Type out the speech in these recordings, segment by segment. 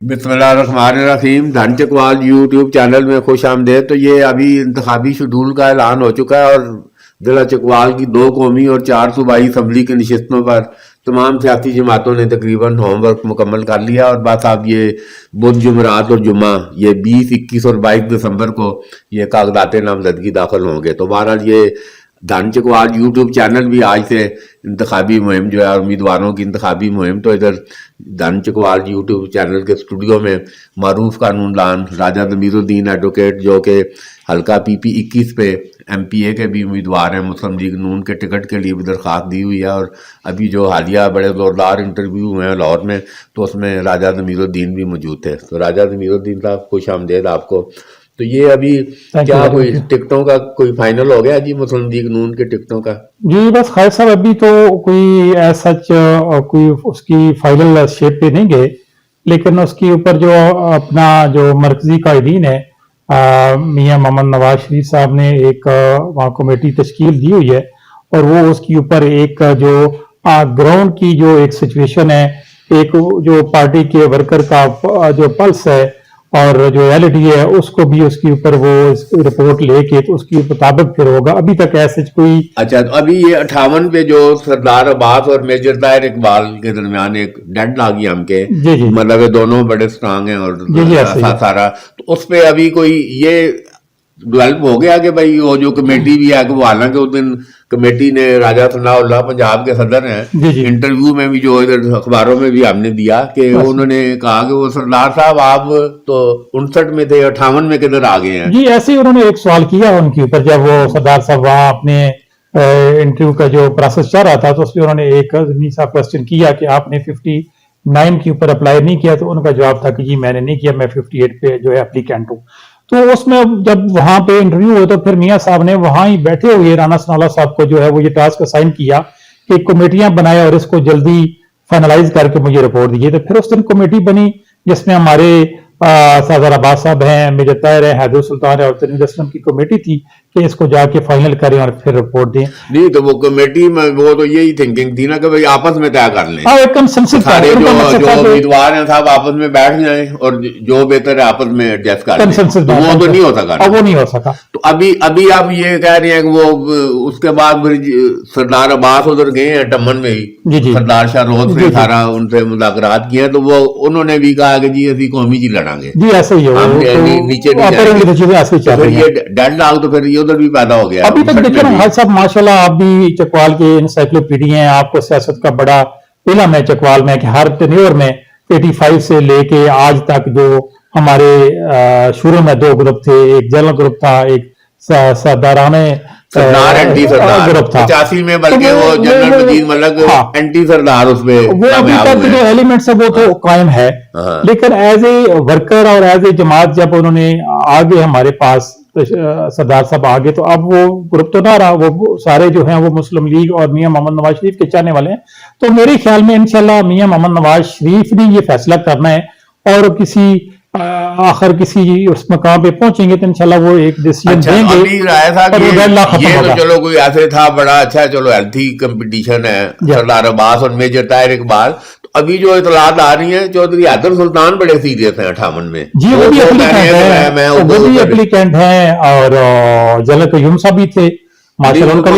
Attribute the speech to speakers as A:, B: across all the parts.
A: बिस्मिल्लाहिर्रहमानिर्रहीम। धन Chakwal YouTube channel में खुश आमदेद। तो ये अभी इंतखाबी शेड्यूल का ऐलान हो चुका है और जिला चकवाल की 2 कौमी और 4 सूबाई असम्बली की नशिस्तों पर तमाम सियासी जमातों ने तकरीबन होमवर्क मुकम्मल कर लिया और बस अब ये बुध, जुमरात और जुम्मा ये 20, 21 और 22 दिसंबर को ये कागजात नामजदगी दाखिल होंगे। तो बहरहाल ये धन चकवाल यूट्यूब चैनल भी आज से इंतखाबी मुहिम जो है उम्मीदवारों की इंतखाबी मुहिम, तो इधर धन चकवाल यूट्यूब चैनल के स्टूडियो में मारूफ कानूनदान राजा ज़मीरुद्दीन एडवोकेट जो कि हल्का PP 21 पे MPA के भी उम्मीदवार हैं, मुस्लिम लीग नून के टिकट के लिए भी दरख्वास्त दी हुई है और अभी जो हालिया बड़े ज़ोरदार इंटरव्यू हुए हैं लाहौर में, तो उसमें राजा ज़मीरुद्दीन भी मौजूद थे। तो राजा ज़मीरुद्दीन साहब खुश आमदेद आपको। तो ये अभी क्या कोई टिकटों का कोई फाइनल हो गया जी मुस्लिम लीग नून के टिकटों का?
B: जी बस खालिद साहब अभी तो कोई सच कोई उसकी फाइनल शेप पे नहीं गए, लेकिन उसके ऊपर जो अपना जो मरकजी कायदीन है मियां मोहम्मद नवाज शरीफ साहब ने एक वहाँ कमेटी तश्कील दी हुई है और वो उसके ऊपर एक जो ग्राउंड की जो एक सिचुएशन है, एक जो पार्टी के वर्कर का जो पल्स है और जो रियलिटी है उसको भी उसके ऊपर वो रिपोर्ट लेके तो उसके मुताबिक फिर होगा। अभी तक ऐसे कोई
A: अच्छा, तो अभी ये 58 पे जो सरदार अब्बास और मेजर ताहिर इकबाल के दरमियान एक डेड लागी हमके, मतलब ये दोनों बड़े स्ट्रांग हैं और सारा, तो उस पे अभी कोई ये डेवलप हो गया कि भाई वो जो कमेटी भी है कि वो, हालांकि उस दिन कमेटी ने राजा सनाउल्लाह पंजाब के सदर हैं, इंटरव्यू में भी जो इधर अखबारों में भी हमने दिया कि उन्होंने कहा कि वो सरदार साहब आप तो 59 में थे, 58 में किधर आ गए हैं?
B: जी ऐसे ही उन्होंने एक सवाल किया उनके ऊपर जब वो सरदार साहब वहाँ अपने इंटरव्यू का जो प्रोसेस चल रहा था, तो उसमें उन्होंने एक क्वेश्चन किया कि आपने 59 के ऊपर अप्लाई नहीं किया, तो उनका जवाब था कि जी मैंने नहीं किया, मैं 58 पे जो है एप्लीकेंट हूँ। तो उसमें जब वहां पे इंटरव्यू हुआ तो फिर मियां साहब ने वहां ही बैठे हुए राना सनाउल्लाह साहब को जो है वो ये टास्क असाइन किया कि कमेटियां बनाए और इसको जल्दी फाइनलाइज करके मुझे रिपोर्ट दीजिए। तो फिर उस दिन कमेटी बनी जिसमें हमारे सरदार अब्बास साहब हैं, मेजर ताहिर है, हैदर सुल्तान है और तनवीर असलम की कमेटी थी कि इसको जाके फाइनल करें और फिर रिपोर्ट दें।
A: नहीं तो वो कमेटी में वो तो यही थिंकिंग थी ना कि भाई आपस में तय कर लें,
B: एक कंसेंसस
A: सारे जो उम्मीदवार हैं साहब आपस में बैठ जाएं और जो बेहतर है आपस में एडजस्ट कर लें। तो वो तो नहीं हो सका,
B: वो नहीं हो सका।
A: तो अभी आप ये कह रहे हैं कि वो उसके बाद फिर सरदार अब्बास उधर गए हैं टमन में ही, सरदार शाहरोज से सारा उनसे मुलाकात किया, तो वो उन्होंने भी कहा कि जी अभी कौमी जी लड़ांगे
B: जी, ऐसे ही है
A: नीचे नहीं, ये डेड लॉक तो फिर ये उधर भी पैदा हो गया।
B: अभी तक देखिए ना भाई साहब माशाल्लाह आप भी चकवाल के इंसाइक्लोपीडिया हैं, आपको सियासत का बड़ा इल्म है चकवाल में कि हर टेन्योर में 85 से लेके आज तक जो हमारे शुरू में 2 ग्रुप थे, एक जनरल ग्रुप था, एक सरदाराने
A: सरदार एंटी सरदार ग्रुप था 85 में, बल्कि वो जनरल मजीद मलक एंटी सरदार उसमें
B: वो अभी तक जो एलिमेंट्स है वो तो कायम है, लेकिन एज ए वर्कर और एज ए जमात जब उन्होंने आगे हमारे पास सरदार साहब आगे, तो अब वो ग्रुप तो ना रहा, वो सारे जो हैं वो मुस्लिम लीग और मियां मोहम्मद नवाज शरीफ के चाहने वाले हैं। तो मेरे ख्याल में इंशाल्लाह मियां मोहम्मद नवाज शरीफ ने ये फैसला करना है और किसी आखिर किसी उस मकाम पे पहुंचेंगे तो इंशाल्लाह वो एक डिसीजन देंगे।
A: ये तो चलो कोई ऐसे था बड़ा अच्छा, चलो हेल्थी कंपटीशन है सरदार अब्बास और मेजर ताहिर इकबाल। तो अभी जो इतलात आ रही है चौधरी हैदर सुल्तान बड़े सीरियस हैं 58 में
B: जी, वो भी एप्लीकेंट है और जनरल कयूम साहब भी थे माशाल्लाह, उनका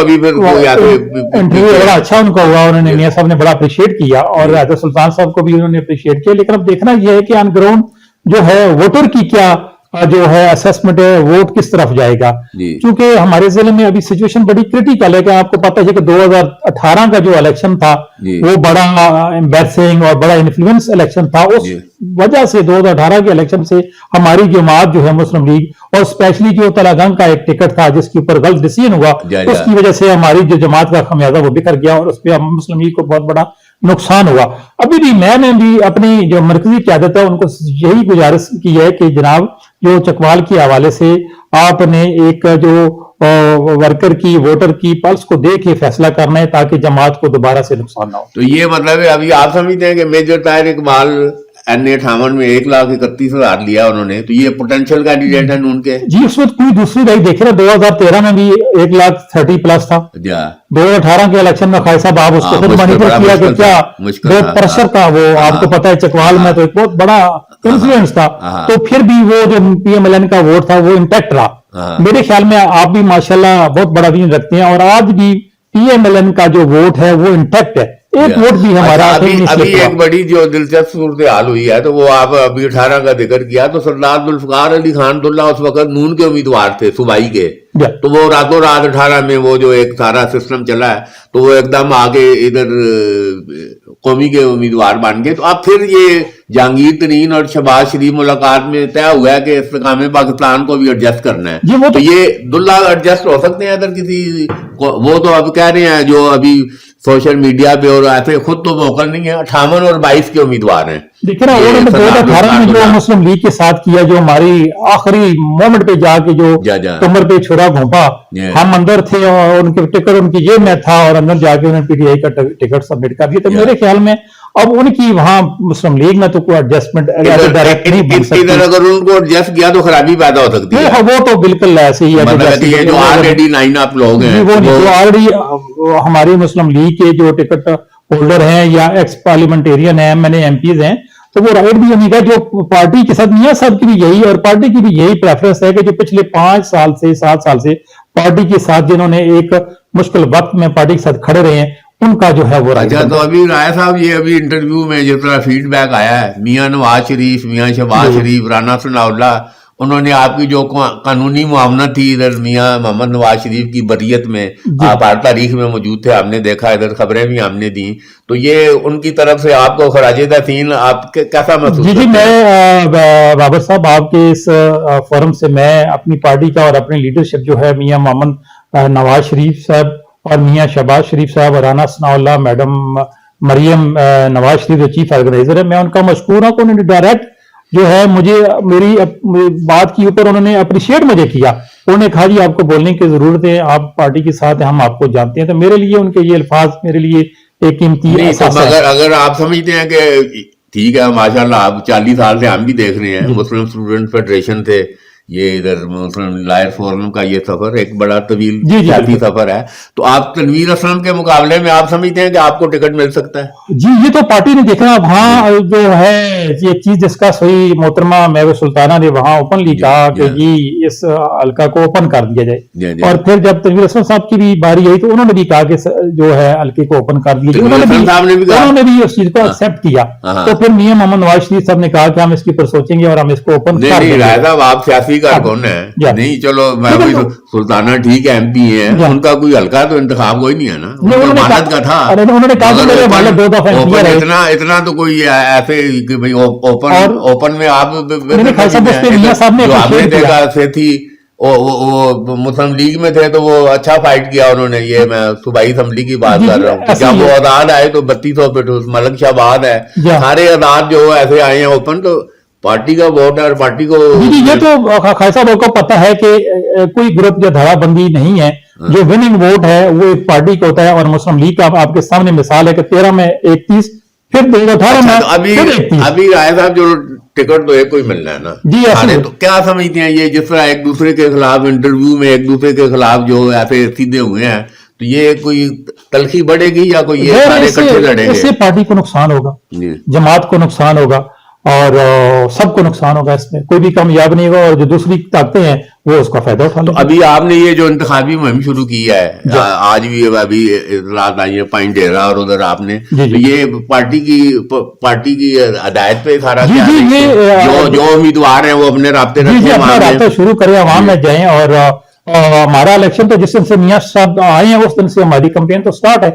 B: भी इंटरव्यू बड़ा अच्छा उनका हुआ, उन्होंने मियां साहब ने बड़ा अप्रिशिएट किया और हैदर सुल्तान साहब को भी उन्होंने अप्रिशिएट किया। लेकिन अब देखना यह है कि ऑन ग्राउंड जो है वोटर की क्या जो है असेसमेंट है, वोट किस तरफ जाएगा, क्योंकि हमारे जिले में अभी सिचुएशन बड़ी क्रिटिकल है कि आपको पता है कि 2018 का जो इलेक्शन था वो बड़ा एम्बैरसिंग और बड़ा इन्फ्लुएंस इलेक्शन था। उस वजह से 2018 के इलेक्शन से हमारी जमात जो है मुस्लिम लीग और स्पेशली जो तलागंग का एक टिकट था जिसके ऊपर गलत डिसीजन हुआ, उसकी वजह से हमारी जो जमात का खमियाजा वो बिखर गया और उस पर मुस्लिम लीग को बहुत बड़ा नुकसान हुआ। अभी भी मैंने भी अपनी जो मरकजी क़यादत है उनको यही गुजारिश की है कि जनाब जो चकवाल के हवाले से आपने एक जो वर्कर की वोटर की पल्स को देख के फैसला करना है ताकि जमात को दोबारा से नुकसान ना हो।
A: तो ये मतलब है अभी आप समझते हैं कि मेजर ताहिर इकबाल NA-58 में 1,31,000 लिया उन्होंने, तो ये पोटेंशियल कैंडिडेट है नून के।
B: जी उस वक्त कोई दूसरी राय देखे ना, 2013 में भी 1,30,+ था। 2018 के इलेक्शन में खाई साहब आप उसको खुद मॉनिटर किया कि क्या बहुत प्रेशर था वो, आपको पता है चकवाल में तो एक बहुत बड़ा इन्फ्लुएंस था, तो फिर भी वो जो PMLN का वोट था वो इंटैक्ट रहा। मेरे ख्याल में आप भी माशाल्लाह बहुत बड़ा दिन रखते हैं, और आज भी PMLN का जो वोट है वो इंटैक्ट है, एक वोट भी हमारा
A: अभी एक बड़ी जो दिलचस्प सूरत हाल हुई है, तो वो आप अभी 18 का जिक्र किया, तो सरदार जुल्फकार अली खान दुल्ला उस वक्त नून के उम्मीदवार थे सूबाई के, तो वो रातों रात 18 में वो जो एक सारा सिस्टम चला है, तो वो एकदम आगे इधर कौमी के उम्मीदवार बन गए। तो अब फिर ये जहांगीर तरीन और शहबाज शरीफ मुलाकात में तय हुआ है कि इस्तेकाम पाकिस्तान को भी एडजस्ट करना है, तो ये दुल्ला एडजस्ट हो सकते हैं अगर किसी वो तो अब कह रहे हैं जो अभी सोशल मीडिया पे, और ऐसे खुद तो वोकल नहीं है, 58 और 22 के उम्मीदवार हैं।
B: देखिए ना, उन्होंने 2018 में जो मुस्लिम लीग के साथ किया, जो हमारी आखिरी मोमेंट पे जाके जो कमर पे छुरा घोंपा, हम अंदर थे और उनके टिकट उनकी जेब में था, और अंदर जाके उन्होंने PTI का टिकट सबमिट कर दिया। तो मेरे ख्याल में अब उनकी वहां मुस्लिम लीग में तो कोई एडजस्टमेंट डायरेक्ट नहीं बन सकती।
A: इधर अगर उनको एडजस्ट किया तो खराबी पैदा हो सकती है।
B: वो तो बिल्कुल ऐसे ही है,
A: ये जो ऑलरेडी 9 आप लोग हैं,
B: वो जो ऑलरेडी हमारी मुस्लिम लीग के जो टिकट होल्डर हैं या एक्स पार्लियामेंटेरियन है, MNA MPs हैं, तो वो राइट भी नहीं है। जो पार्टी के साथ मियां साहब की भी यही, और पार्टी की भी यही प्रेफरेंस है कि जो पिछले 5 साल से 7 साल से पार्टी के साथ जिन्होंने एक मुश्किल वक्त में पार्टी के साथ खड़े रहे हैं, उनका जो है वो
A: अच्छा। तो अभी राय साहब, ये अभी इंटरव्यू में जिस तरह फीडबैक आया है, मियां नवाज शरीफ, मियां शहबाज शरीफ, राना सनाउल्लाह, उन्होंने आपकी जो कानूनी मुआवनत थी इधर मियां मोहम्मद नवाज शरीफ की बरियत में, आप हर तारीख में मौजूद थे, आपने देखा, इधर खबरें भी हमने दी, तो ये उनकी तरफ से आपको खराज तहसीन आप कैसा महसूस?
B: जी मैं बाबर साहब, आपके इस फोरम से मैं अपनी पार्टी का और अपनी लीडरशिप जो है मियां मोहम्मद नवाज शरीफ साहब और मियां शहबाज शरीफ साहब और राना सनाउल्लाह, मैडम मरियम नवाज शरीफ जो चीफ ऑर्गेनाइजर है, मैं उनका मशकूर हूं कि उन्होंने डायरेक्ट जो है मुझे मेरी बात के ऊपर उन्होंने अप्रिशिएट मुझे किया। उन्होंने कहा जी आपको बोलने की जरूरत है, आप पार्टी के साथ हैं, हम आपको जानते हैं। तो मेरे लिए उनके ये अल्फाज मेरे लिए एक कीमती एहसास है।
A: अगर आप समझते हैं कि ठीक है, माशाल्लाह, आप 40 साल से हम भी देख रहे हैं, मुस्लिम स्टूडेंट फेडरेशन थे, ये इधर मुस्लिम लायर फोरम का ये सफर एक बड़ा तवील सियासी सफर है, तो आप तनवीर असलम के मुकाबले में आप समझते हैं कि आपको टिकट मिल सकता है?
B: जी ये तो पार्टी ने देखा। वहाँ जो है ये चीज डिस्कस हुई, मोहतरमा महबूब सुल्ताना ने वहाँ ओपनली कहा कि जी इस हल्का को ओपन कर दिया जाए, और फिर जब तनवीर असलम साहब की भी बारी आई तो उन्होंने भी कहा कि जो है हल्के को ओपन कर दिया, उन्होंने भी उस चीज को एक्सेप्ट किया। तो फिर मियां मोहम्मद नवाज शरीफ साहब ने कहा कि हम इसके ऊपर सोचेंगे और हम इसको ओपन कर देंगे।
A: आप सियासी का कौन है? नहीं, चलो मैं भी सुल्ताना ठीक है, MP है, उनका कोई हल्का तो इंतखाब कोई नहीं है ना, भारत का था।
B: उन्होंने कहा
A: इतना तो कोई ऐसे कि भाई ओपन में आप जो आपने देखा से थी, वो मुस्लिम लीग में थे तो वो अच्छा फाइट किया उन्होंने। ये मैं सूबाई असम्बली की बात कर रहा हूँ, जब वो आजाद आए तो 3200 पे मलक शाहबाद है, सारे आजाद जो ऐसे आए हैं ओपन, तो पार्टी का वोट है और पार्टी को
B: ये तो खासा लोगों को पता है कि कोई ग्रुप या धाराबंदी नहीं है। जो विनिंग वोट है वो एक पार्टी को होता है, और मुस्लिम लीग का आपके सामने मिसाल है कि 13 में 31, फिर 2018 में
A: अभी राय साहब जो टिकट तो एक कोई मिलना है ना
B: जी।
A: ऐसे तो क्या समझते हैं ये, जिस तरह एक दूसरे के खिलाफ इंटरव्यू में एक दूसरे के खिलाफ जो ऐसे सीधे हुए हैं, तो ये कोई तलखी बढ़ेगी या कोई ये सारे इकट्ठे लड़ेंगे?
B: इससे पार्टी को नुकसान होगा, जमात को नुकसान होगा, और सबको नुकसान होगा। इसमें कोई भी कामयाब नहीं होगा, और जो दूसरी ताकतें हैं वो उसका फायदा उठा लेंगे।
A: तो अभी आपने ये जो इंतखाबी मुहिम शुरू की है, आज भी अभी रात आई है पॉइंट डेरा, और उधर आपने तो ये पार्टी की हदायत पे सारा जो उम्मीदवार हैं वो अपने राब्ते
B: रखें, शुरू करें, आवाम में जाएं, और हमारा इलेक्शन तो जिस दिन से मियां साहब आए हैं उस दिन से हमारी कैंपेन तो स्टार्ट है।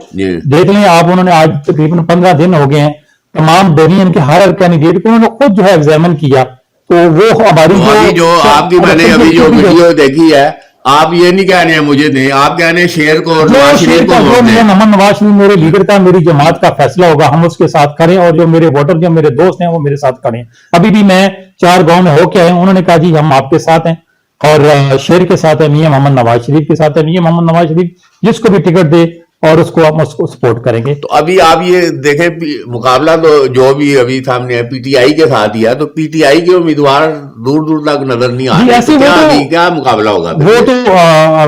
B: देख लें आप, उन्होंने आज तकरीबन 15 दिन हो गए हैं, तमाम डोनियन के हर कैंडिडेट को उन्होंने खुद जो है एग्जामिन किया, तो वो हमारी जो
A: आपकी मैंने अभी जो वीडियो देखी है, आप ये नहीं कह रहे हैं मुझे नहीं, आप कह रहे हैं शेर को और नवाज शरीफ को।
B: मोहम्मद नवाज शरीफ मेरे लीडर का, मेरी जमात का फैसला होगा, हम उसके साथ खड़े, और जो मेरे वोटर जो मेरे दोस्त हैं वो मेरे साथ खड़े हैं। अभी भी मैं 4 गाँव में होके आए, उन्होंने कहा जी हम आपके साथ हैं, और शेर के साथ है, मियां मोहम्मद नवाज शरीफ के साथ है। मियां मोहम्मद नवाज शरीफ जिसको भी टिकट दे اور اس کو ہم اس کو سپورٹ کریں گے.
A: تو ابھی آپ یہ دیکھیں مقابلہ تو جو بھی ابھی سامنے ہے پی ٹی آئی کے ساتھ ہی ہے, تو پی ٹی آئی کے امیدوار دور دور تک نظر نہیں آ رہے, تو کیا ابھی کیا مقابلہ ہوگا؟
B: وہ تو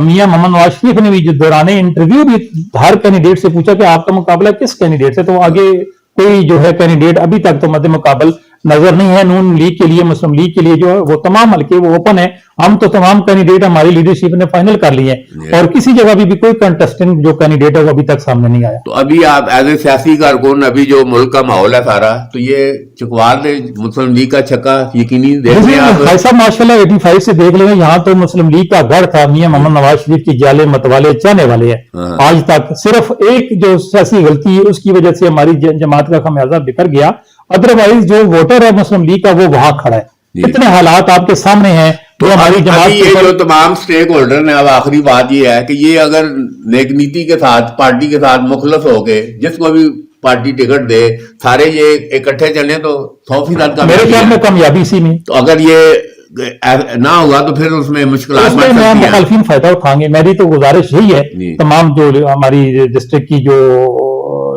B: میاں محمد نواز شریف نے بھی جو دوران انٹرویو بھی ہر کینڈیڈیٹ سے پوچھا کہ آپ کا مقابلہ کس کینڈیڈیٹ سے, تو آگے کوئی جو ہے کینڈیڈیٹ ابھی تک تو مد مقابل نظر نہیں ہے. نون لیگ کے لیے, مسلم لیگ کے لیے جو ہے وہ تمام حلقے وہ اوپن ہے. ہم تو تمام کینڈیڈیٹ ہماری لیڈرشپ نے فائنل کر لیے ہیں, اور کسی جگہ بھی کوئی کنٹسٹنٹ جو کینڈیڈیٹ ہے وہ ابھی تک سامنے نہیں آیا.
A: تو ابھی آپ ایز اے سیاسی کارکن, ابھی جو ملک کا ماحول ہے سارا, تو یہ چکوال نے مسلم لیگ کا چھکا یقینی دیکھ رہے ہیں آپ؟
B: بھائی صاحب ماشاء اللہ 85 سے دیکھ لیں, یہاں تو مسلم لیگ کا گڑھ تھا, میاں محمد نواز شریف کی جالے مت والے چاہنے والے ہیں. آج تک صرف ایک جو سیاسی غلطی ہے اس کی وجہ سے ہماری جماعت کا خمیازہ بکھر گیا, ادروائز جو ووٹر ہے مسلم لیگ کا وہ وہاں کھڑا ہے. کتنے حالات آپ کے سامنے ہیں جو ہماری جماعت
A: یہ جو تمام سٹیک ہولڈر ہیں, اب آخری بات یہ ہے کہ یہ اگر نیک نیتی کے ساتھ پارٹی کے ساتھ مخلص ہو کے جس کو بھی پارٹی ٹکٹ دے, سارے یہ اکٹھے چلیں تو 100% کا
B: میرے خیال میں کامیابی اسی میں.
A: تو اگر یہ نہ ہوگا تو پھر اس میں مشکلات
B: اس میں مخالفین فائدہ اٹھائیں گے. میری تو گزارش یہی ہے تمام جو ہماری ڈسٹرکٹ کی جو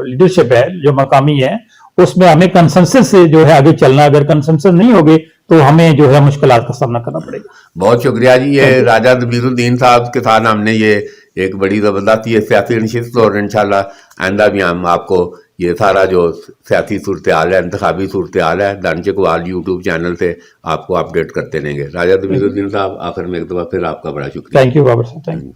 B: لیڈرشپ ہے جو مقامی ہے, اس میں ہمیں کنسنسس سے جو ہے آگے چلنا. اگر کنسنسس نہیں ہوگے تو ہمیں جو ہے مشکلات کا سامنا کرنا پڑے گا.
A: بہت شکریہ جی. یہ راجہ ضمیر الدین صاحب کے ساتھ ہم نے یہ ایک بڑی زبردست یہ سیاسی نشست, اور انشاءاللہ آئندہ بھی ہم آپ کو یہ سارا جو سیاسی صورتحال ہے, انتخابی صورتحال ہے, دان چکوال یوٹیوب چینل سے آپ کو اپڈیٹ کرتے رہیں گے. راجہ ضمیر الدین صاحب, آخر میں ایک دفعہ پھر آپ کا بڑا شکریہ.
B: تھینک یو بابر صاحب, تھینک یو.